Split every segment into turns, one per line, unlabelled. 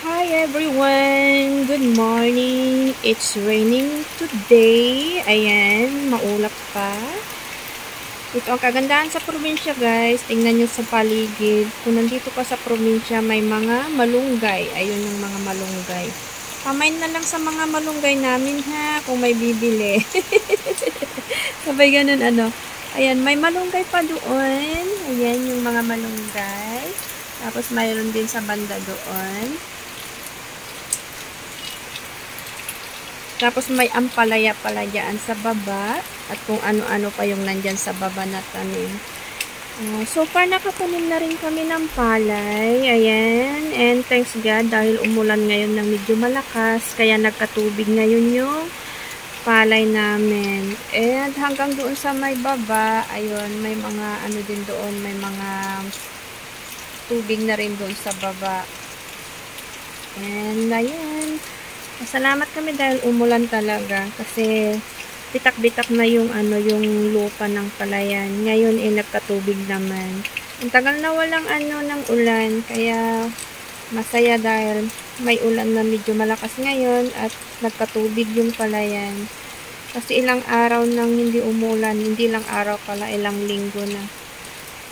Hi everyone! Good morning! It's raining today. Ayan, maulap pa. Ito ang kagandahan sa probinsya guys. Tingnan nyo sa paligid. Kung nandito ka sa probinsya, may mga malunggay. Ayun yung mga malunggay. Pamain na lang sa mga malunggay namin ha, kung may bibili. Sabay ganun ano. Ayan, may malunggay pa doon. Ayan yung mga malunggay. Tapos mayroon din sa banda doon. Tapos may ampalaya pala dyan sa baba. At kung ano-ano pa yung nandyan sa baba na tanim. So far nakatanim na rin kami ng palay. Ayan. And thanks God dahil umulan ngayon ng medyo malakas. Kaya nagkatubig ngayon yung palay namin. And hanggang doon sa may baba. Ayun. May mga ano din doon. May mga tubig na rin doon sa baba. And ayan. Salamat kami dahil umulan talaga kasi bitak-bitak na yung ano yung lupa ng palayan. Ngayon nagkatubig naman. Ang tagal na walang ano ng ulan kaya masaya dahil may ulan na medyo malakas ngayon at nagkatubig yung palayan. Kasi ilang araw nang hindi umulan, hindi lang araw pala, ilang linggo na.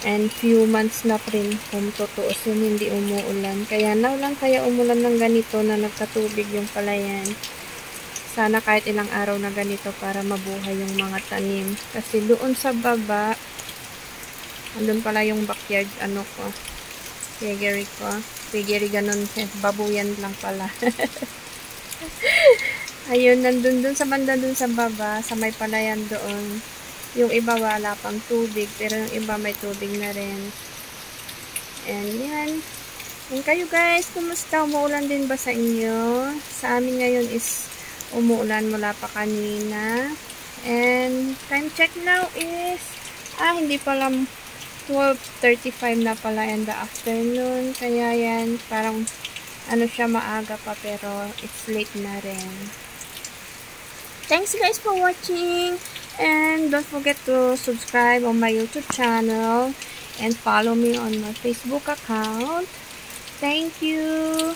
And few months na rin kung tutuusin hindi umuulan. Kaya naulan kaya umulan ng ganito na nagkatubig yung palayan. Sana kahit ilang araw na ganito para mabuhay yung mga tanim. Kasi doon sa baba, andun pala yung backyard ano ko. Piggery ko. Piggery ganun. Babuyan lang pala. Ayun, nandun dun sa banda dun sa baba, sa may palayan doon. Yung iba wala pang tubig, pero yung iba may tubig na rin. And yan. And kayo guys, kumusta? Umuulan din ba sa inyo? Sa amin ngayon is umuulan mula pa kanina. And time check now is, hindi pala 12:35 na pala in the afternoon. Kaya yan, parang ano siya maaga pa pero it's late na rin. Thanks guys for watching. And don't forget to subscribe on my YouTube channel and follow me on my Facebook account. Thank you.